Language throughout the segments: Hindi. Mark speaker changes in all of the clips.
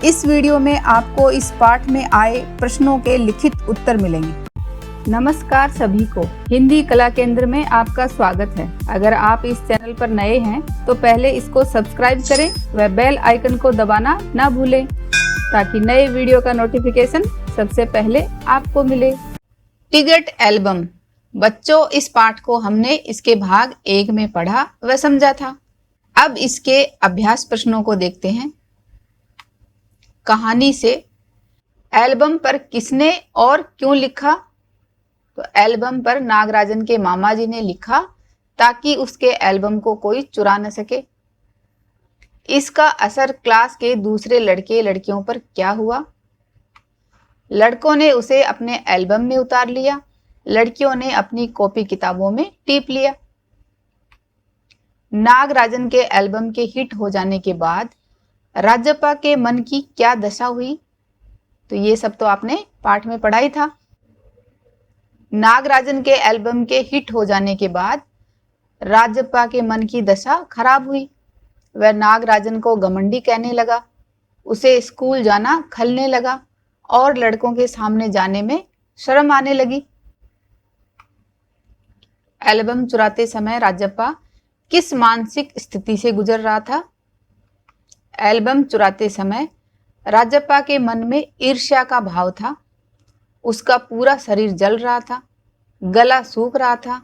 Speaker 1: इस वीडियो में आपको इस पाठ में आए प्रश्नों के लिखित उत्तर मिलेंगे। नमस्कार सभी को, हिंदी कला केंद्र में आपका स्वागत है। अगर आप इस चैनल पर नए हैं तो पहले इसको सब्सक्राइब करें व बेल आइकन को दबाना ना भूलें ताकि नए वीडियो का नोटिफिकेशन सबसे पहले आपको मिले। Ticket album. बच्चों, इस पाठ को हमने इसके भाग 1 में पढ़ा व समझा था। अब इसके अभ्यास प्रश्नों को देखते हैं। कहानी से एल्बम पर किसने और क्यों लिखा? तो एल्बम पर नागराजन के मामा जी ने लिखा ताकि उसके एल्बम को कोई चुरा न सके। इसका असर क्लास के दूसरे लड़के लड़कियों पर क्या हुआ? लड़कों ने उसे अपने एल्बम में उतार लिया, लड़कियों ने अपनी कॉपी किताबों में टीप लिया। नागराजन के एल्बम के हिट हो जाने के बाद राजप्पा के मन की क्या दशा हुई? तो ये सब तो आपने पाठ में पढ़ा ही था। नागराजन के एल्बम के हिट हो जाने के बाद राजप्पा के मन की दशा खराब हुई। वह नागराजन को घमंडी कहने लगा, उसे स्कूल जाना खलने लगा और लड़कों के सामने जाने में शर्म आने लगी। एल्बम चुराते समय राजप्पा किस मानसिक स्थिति से गुजर रहा था? एल्बम चुराते समय राजप्पा के मन में ईर्ष्या का भाव था। उसका पूरा शरीर जल रहा था, गला सूख रहा था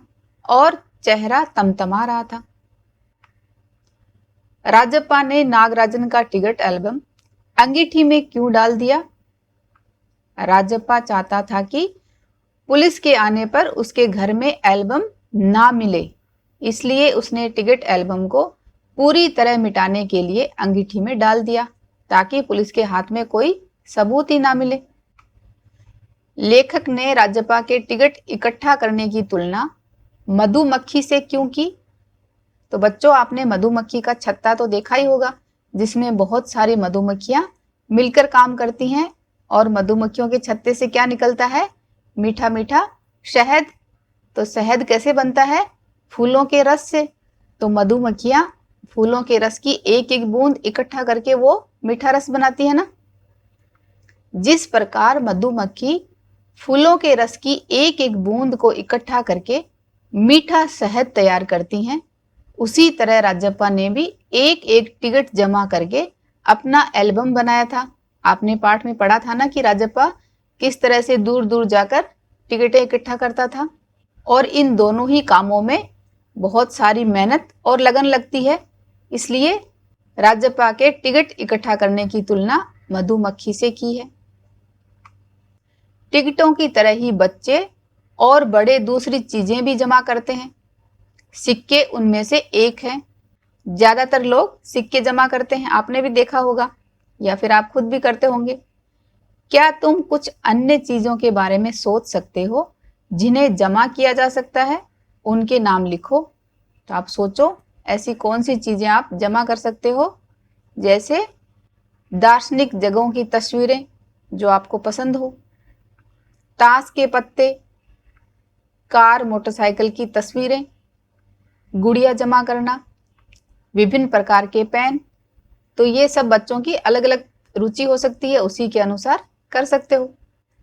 Speaker 1: और चेहरा तमतमा रहा था। राजप्पा ने नागराजन का टिकट एल्बम अंगीठी में क्यों डाल दिया? राजप्पा चाहता था कि पुलिस के आने पर उसके घर में एल्बम ना मिले, इसलिए उसने टिकट एल्बम को पूरी तरह मिटाने के लिए अंगीठी में डाल दिया ताकि पुलिस के हाथ में कोई सबूत ही ना मिले। लेखक ने राजप्पा के टिकट इकट्ठा करने की तुलना मधुमक्खी से क्यों की? तो बच्चों, आपने मधुमक्खी का छत्ता तो देखा ही होगा, जिसमें बहुत सारी मधुमक्खियां मिलकर काम करती हैं और मधुमक्खियों के छत्ते से क्या निकलता है? मीठा मीठा शहद। तो शहद कैसे बनता है? फूलों के रस से। तो मधुमक्खियां फूलों के रस की एक एक बूंद इकट्ठा करके वो मीठा रस बनाती है ना। जिस प्रकार मधुमक्खी फूलों के रस की एक एक बूंद को इकट्ठा करके मीठा शहद तैयार करती हैं, उसी तरह राजप्पा ने भी एक एक टिकट जमा करके अपना एल्बम बनाया था। आपने पाठ में पढ़ा था ना कि राजप्पा किस तरह से दूर दूर जाकर टिकटें इकट्ठा करता था। और इन दोनों ही कामों में बहुत सारी मेहनत और लगन लगती है, इसलिए राजप्पा के टिकट इकट्ठा करने की तुलना मधुमक्खी से की है। टिकटों की तरह ही बच्चे और बड़े दूसरी चीजें भी जमा करते हैं। सिक्के उनमें से एक है। ज्यादातर लोग सिक्के जमा करते हैं, आपने भी देखा होगा या फिर आप खुद भी करते होंगे। क्या तुम कुछ अन्य चीजों के बारे में सोच सकते हो जिन्हें जमा किया जा सकता है? उनके नाम लिखो। तो आप सोचो, ऐसी कौन सी चीजें आप जमा कर सकते हो? जैसे दार्शनिक जगहों की तस्वीरें जो आपको पसंद हो, ताश के पत्ते, कार मोटरसाइकिल की तस्वीरें, गुड़िया जमा करना, विभिन्न प्रकार के पेन। तो ये सब बच्चों की अलग अलग रुचि हो सकती है, उसी के अनुसार कर सकते हो।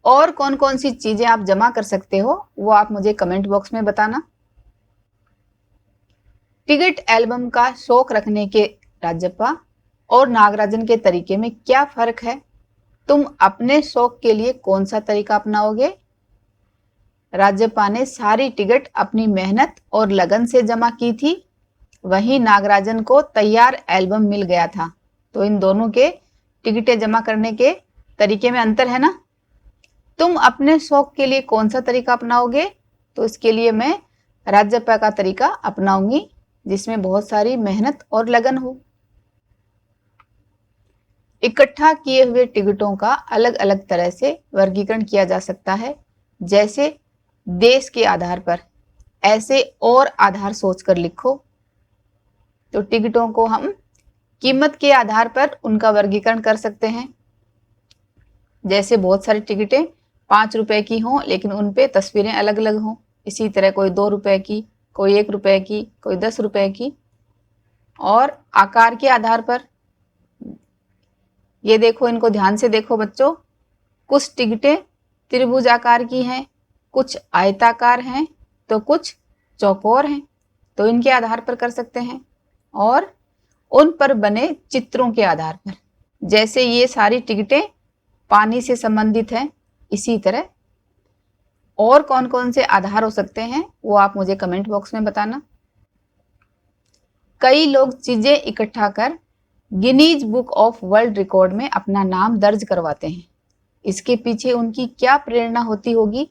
Speaker 1: और कौन कौन सी चीजें आप जमा कर सकते हो वो आप मुझे कमेंट बॉक्स में बताना। टिकट एल्बम का शौक रखने के राजप्पा और नागराजन के तरीके में क्या फर्क है? तुम अपने शौक के लिए कौन सा तरीका अपनाओगे? राजप्पा ने सारी टिकट अपनी मेहनत और लगन से जमा की थी, वहीं नागराजन को तैयार एल्बम मिल गया था। तो इन दोनों के टिकटें जमा करने के तरीके में अंतर है ना। तुम अपने शौक के लिए कौन सा तरीका अपनाओगे? तो इसके लिए मैं राजप्पा का तरीका अपनाऊंगी, जिसमें बहुत सारी मेहनत और लगन हो। इकट्ठा किए हुए टिकटों का अलग अलग तरह से वर्गीकरण किया जा सकता है, जैसे देश के आधार पर। ऐसे और आधार सोचकर लिखो। तो टिकटों को हम कीमत के आधार पर उनका वर्गीकरण कर सकते हैं। जैसे बहुत सारी टिकटें 5 रुपए की हों लेकिन उन पे तस्वीरें अलग अलग हों। इसी तरह कोई 2 रुपए की, कोई 1 रुपए की, कोई 10 रुपए की। और आकार के आधार पर ये देखो, इनको ध्यान से देखो बच्चों। कुछ टिकटें त्रिभुज आकार की हैं, कुछ आयताकार हैं, तो कुछ चौकोर हैं। तो इनके आधार पर कर सकते हैं, और उन पर बने चित्रों के आधार पर। जैसे ये सारी टिकटें पानी से संबंधित हैं, इसी तरह और कौन कौन से आधार हो सकते हैं वो आप मुझे कमेंट बॉक्स में बताना। कई लोग चीजें इकट्ठा कर Guinness book of world record में अपना नाम दर्ज करवाते हैं। इसके पीछे उनकी क्या प्रेरणा होती होगी,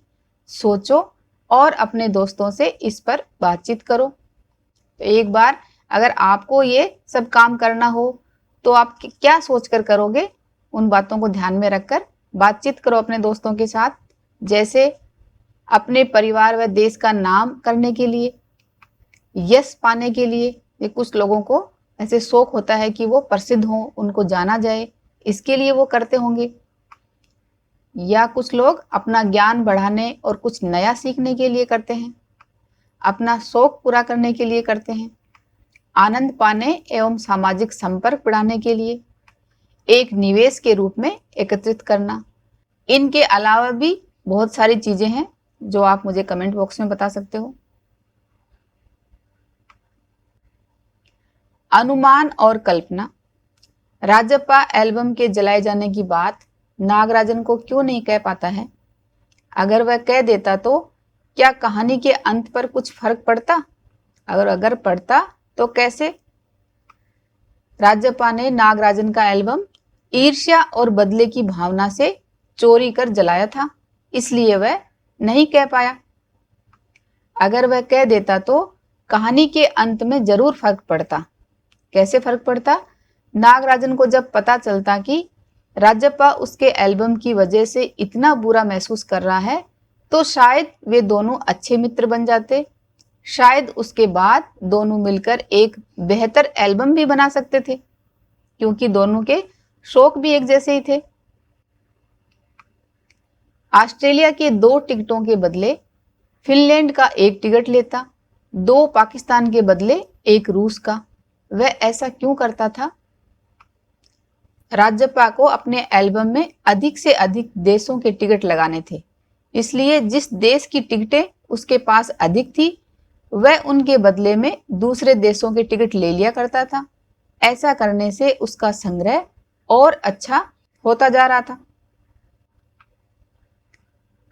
Speaker 1: सोचो और अपने दोस्तों से इस पर बातचीत करो। तो एक बार अगर आपको ये सब काम करना हो तो आप क्या सोचकर करोगे, उन बातों को ध्यान में रखकर बातचीत करो अपने दोस्तों के साथ। जैसे अपने परिवार व देश का नाम करने के लिए, यश पाने के लिए। ये कुछ लोगों को ऐसे शौक होता है कि वो प्रसिद्ध हों, उनको जाना जाए, इसके लिए वो करते होंगे। या कुछ लोग अपना ज्ञान बढ़ाने और कुछ नया सीखने के लिए करते हैं, अपना शौक पूरा करने के लिए करते हैं, आनंद पाने एवं सामाजिक संपर्क बढ़ाने के लिए, एक निवेश के रूप में एकत्रित करना। इनके अलावा भी बहुत सारी चीजें हैं जो आप मुझे कमेंट बॉक्स में बता सकते हो। अनुमान और कल्पना। राजप्पा एल्बम के जलाए जाने की बात नागराजन को क्यों नहीं कह पाता है? अगर वह कह देता तो क्या कहानी के अंत पर कुछ फर्क पड़ता? अगर पड़ता तो कैसे? राजप्पा ने नागराजन का एल्बम ईर्ष्या और बदले की भावना से चोरी कर जलाया था, इसलिए वह नहीं कह पाया। अगर वह कह देता तो कहानी के अंत में जरूर फर्क पड़ता। कैसे फर्क पड़ता? नागराजन को जब पता चलता कि राजप्पा उसके एल्बम की वजह से इतना बुरा महसूस कर रहा है, तो शायद वे दोनों अच्छे मित्र बन जाते। शायद उसके बाद दोनों मिलकर एक बेहतर एल्बम भी बना सकते थे, क्योंकि दोनों के शौक भी एक जैसे ही थे। ऑस्ट्रेलिया के 2 टिकटों के बदले फिनलैंड का 1 टिकट लेता, 2 पाकिस्तान के बदले 1 रूस का। वह ऐसा क्यों करता था? राजप्पा को अपने एल्बम में अधिक से अधिक देशों के टिकट लगाने थे, इसलिए जिस देश की टिकटें उसके पास अधिक थी वह उनके बदले में दूसरे देशों के टिकट ले लिया करता था। ऐसा करने से उसका संग्रह और अच्छा होता जा रहा था।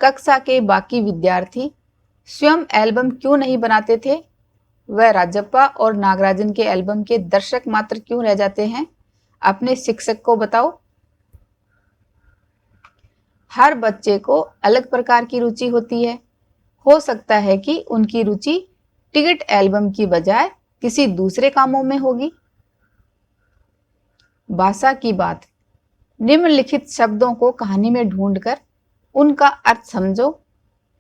Speaker 1: कक्षा के बाकी विद्यार्थी स्वयं एल्बम क्यों नहीं बनाते थे? वह राजप्पा और नागराजन के एल्बम के दर्शक मात्र क्यों रह जाते हैं? अपने शिक्षक को बताओ। हर बच्चे को अलग प्रकार की रुचि होती है। हो सकता है कि उनकी रुचि टिकट एल्बम की बजाय किसी दूसरे कामों में होगी। भाषा की बात। निम्नलिखित शब्दों को कहानी में ढूंढकर उनका अर्थ समझो।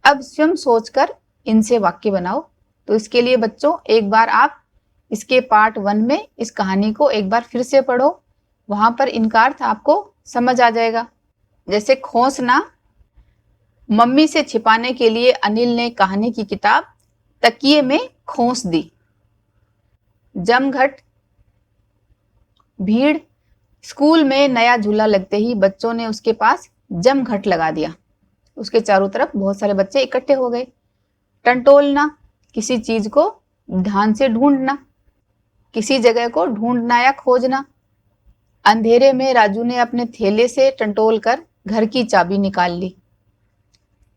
Speaker 1: अब स्वयं सोचकर इनसे वाक्य बनाओ। तो इसके लिए बच्चों एक बार आप इसके पार्ट 1 में इस कहानी को एक बार फिर से पढ़ो, वहां पर इनका अर्थ आपको समझ आ जाएगा। जैसे खोसना, मम्मी से छिपाने के लिए अनिल ने कहानी की किताब तकिए में खोस दी। जमघट, भीड़, स्कूल में नया झूला लगते ही बच्चों ने उसके पास जमघट लगा दिया, उसके चारों तरफ बहुत सारे बच्चे इकट्ठे हो गए। टंटोलना, किसी चीज को ध्यान से ढूंढना, किसी जगह को ढूंढना या खोजना। अंधेरे में राजू ने अपने थैले से टंटोल कर घर की चाबी निकाल ली।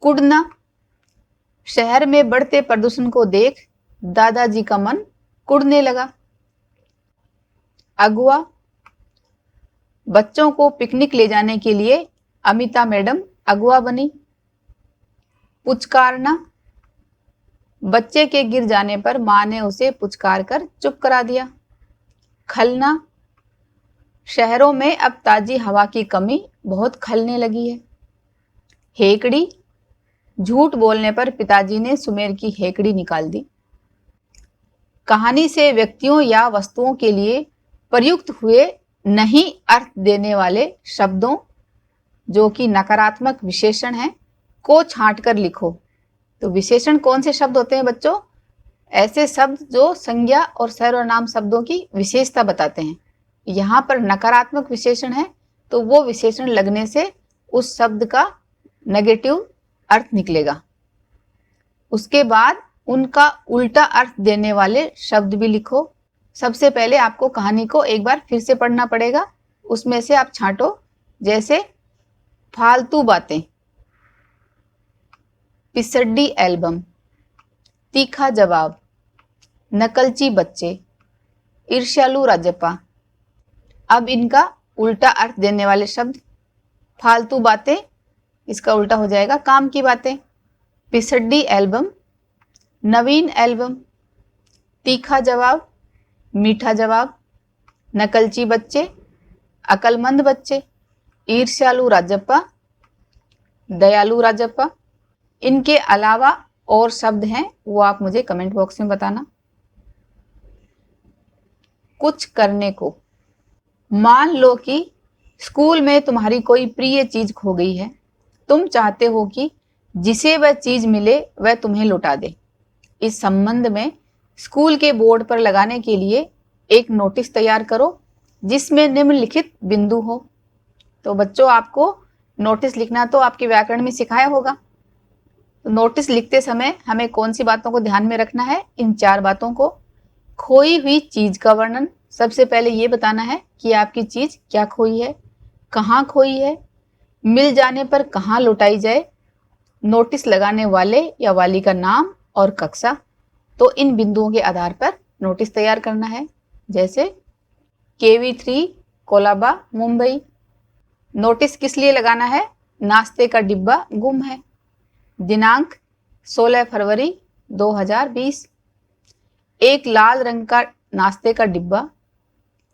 Speaker 1: कुड़ना, शहर में बढ़ते प्रदूषण को देख दादाजी का मन कुड़ने लगा। अगुआ, बच्चों को पिकनिक ले जाने के लिए अमिता मैडम अगुआ बनी। पुचकारना, बच्चे के गिर जाने पर मां ने उसे पुचकार कर चुप करा दिया। खलना, शहरों में अब ताजी हवा की कमी बहुत खलने लगी है। हेकड़ी, झूठ बोलने पर पिताजी ने सुमेर की हेकड़ी निकाल दी। कहानी से व्यक्तियों या वस्तुओं के लिए प्रयुक्त हुए नहीं अर्थ देने वाले शब्दों, जो कि नकारात्मक विशेषण हैं, को छांटकर लिखो। तो विशेषण कौन से शब्द होते हैं बच्चों? ऐसे शब्द जो संज्ञा और सर्वनाम शब्दों की विशेषता बताते हैं। यहाँ पर नकारात्मक विशेषण है, तो वो विशेषण लगने से उस शब्द का नेगेटिव अर्थ निकलेगा। उसके बाद उनका उल्टा अर्थ देने वाले शब्द भी लिखो। सबसे पहले आपको कहानी को एक बार फिर से पढ़ना पड़ेगा, उसमें से आप छांटो। जैसे फालतू बातें, पिसड्डी एल्बम, तीखा जवाब, नकलची बच्चे, ईर्ष्यालु राजप्पा। अब इनका उल्टा अर्थ देने वाले शब्द, फालतू बातें इसका उल्टा हो जाएगा काम की बातें, पिसड्डी एल्बम नवीन एल्बम, तीखा जवाब मीठा जवाब, नकलची बच्चे अकलमंद बच्चे, ईर्ष्यालु राजप्पा दयालु राजप्पा। इनके अलावा और शब्द हैं वो आप मुझे कमेंट बॉक्स में बताना। कुछ करने को, मान लो कि स्कूल में तुम्हारी कोई प्रिय चीज खो गई है। तुम चाहते हो कि जिसे वह चीज मिले वह तुम्हें लौटा दे। इस संबंध में स्कूल के बोर्ड पर लगाने के लिए एक नोटिस तैयार करो जिसमें निम्नलिखित बिंदु हो। तो बच्चों, आपको नोटिस लिखना तो आपके व्याकरण में सिखाया होगा। तो नोटिस लिखते समय हमें कौन सी बातों को ध्यान में रखना है? इन 4 बातों को। खोई हुई चीज का वर्णन, सबसे पहले ये बताना है कि आपकी चीज क्या खोई है, कहाँ खोई है, मिल जाने पर कहाँ लौटाई जाए, नोटिस लगाने वाले या वाली का नाम और कक्षा। तो इन बिंदुओं के आधार पर नोटिस तैयार करना है। जैसे KV3 कोलाबा मुंबई। नोटिस किस लिए लगाना है? नाश्ते का डिब्बा गुम है। दिनांक 16 फरवरी 2020। एक लाल रंग का नाश्ते का डिब्बा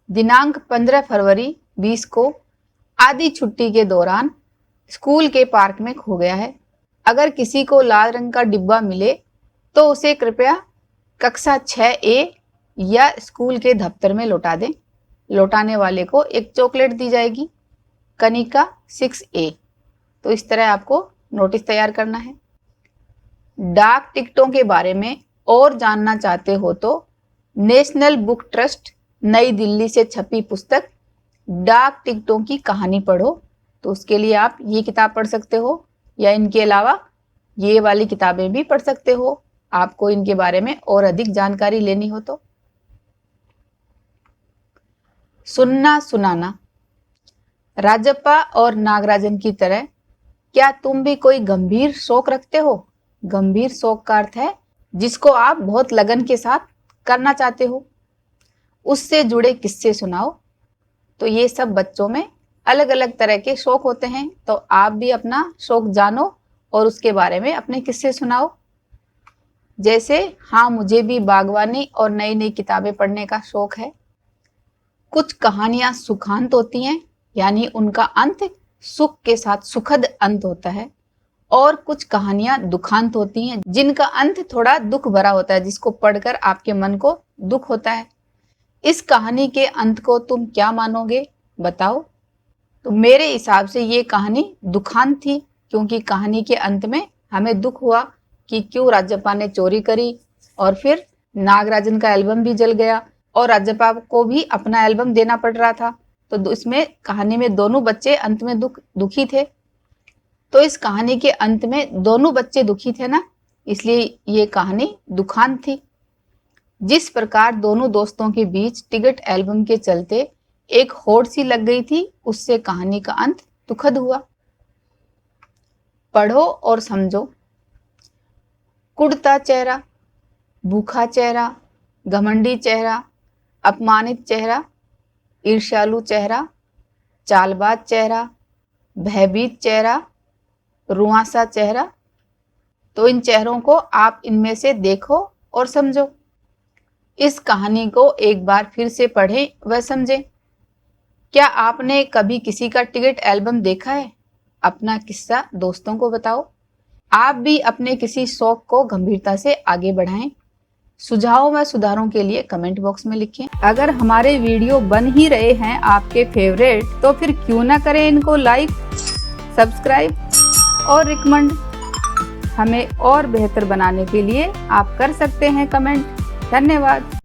Speaker 1: दिनांक 15 फरवरी 20 को आधी छुट्टी के दौरान स्कूल के पार्क में खो गया है। अगर किसी को लाल रंग का डिब्बा मिले तो उसे कृपया कक्षा 6A या स्कूल के दफ्तर में लौटा दें। लौटाने वाले को एक चॉकलेट दी जाएगी, कनिका 6A। तो इस तरह आपको नोटिस तैयार करना है। डाक टिकटों के बारे में और जानना चाहते हो तो नेशनल बुक ट्रस्ट नई दिल्ली से छपी पुस्तक डाक टिकटों की कहानी पढ़ो। तो उसके लिए आप ये किताब पढ़ सकते हो, या इनके अलावा ये वाली किताबें भी पढ़ सकते हो, आपको इनके बारे में और अधिक जानकारी लेनी हो तो। सुनना सुनाना, राजप्पा और नागराजन की तरह क्या तुम भी कोई गंभीर शौक रखते हो? गंभीर शौक का अर्थ है जिसको आप बहुत लगन के साथ करना चाहते हो। उससे जुड़े किस्से सुनाओ। तो ये सब बच्चों में अलग अलग तरह के शौक होते हैं, तो आप भी अपना शौक जानो और उसके बारे में अपने किस्से सुनाओ। जैसे, हाँ मुझे भी बागवानी और नई नई किताबें पढ़ने का शौक है। कुछ कहानियां सुखांत होती हैं, यानी उनका अंत सुख के साथ सुखद अंत होता है, और कुछ कहानियां दुखांत होती हैं जिनका अंत थोड़ा दुख भरा होता है, जिसको पढ़कर आपके मन को दुख होता है। इस कहानी के अंत को तुम क्या मानोगे, बताओ। तो मेरे हिसाब से ये कहानी दुखांत थी, क्योंकि कहानी के अंत में हमें दुख हुआ कि क्यों राजप्पा ने चोरी करी, और फिर नागराजन का एल्बम भी जल गया और राजप्पा को भी अपना एल्बम देना पड़ रहा था। तो इसमें कहानी में दोनों बच्चे अंत में दुखी थे। तो इस कहानी के अंत में दोनों बच्चे दुखी थे ना, इसलिए ये कहानी दुखांत थी। जिस प्रकार दोनों दोस्तों के बीच टिकट एल्बम के चलते एक होड़ सी लग गई थी, उससे कहानी का अंत दुखद हुआ। पढ़ो और समझो। कुड़ता चेहरा, भूखा चेहरा, घमंडी चेहरा, अपमानित चेहरा, ईर्ष्यालु चेहरा, चालबाज चेहरा, भयभीत चेहरा, रुआंसा चेहरा। तो इन चेहरों को आप इनमें से देखो और समझो। इस कहानी को एक बार फिर से पढ़ें व समझें। क्या आपने कभी किसी का टिकट एल्बम देखा है? अपना किस्सा दोस्तों को बताओ। आप भी अपने किसी शौक को गंभीरता से आगे बढ़ाएं। सुझावों व सुधारों के लिए कमेंट बॉक्स में लिखें। अगर हमारे वीडियो बन ही रहे हैं आपके फेवरेट, तो फिर क्यों ना करें इनको लाइक, सब्सक्राइब और रिकमेंड। हमें और बेहतर बनाने के लिए आप कर सकते हैं कमेंट। धन्यवाद।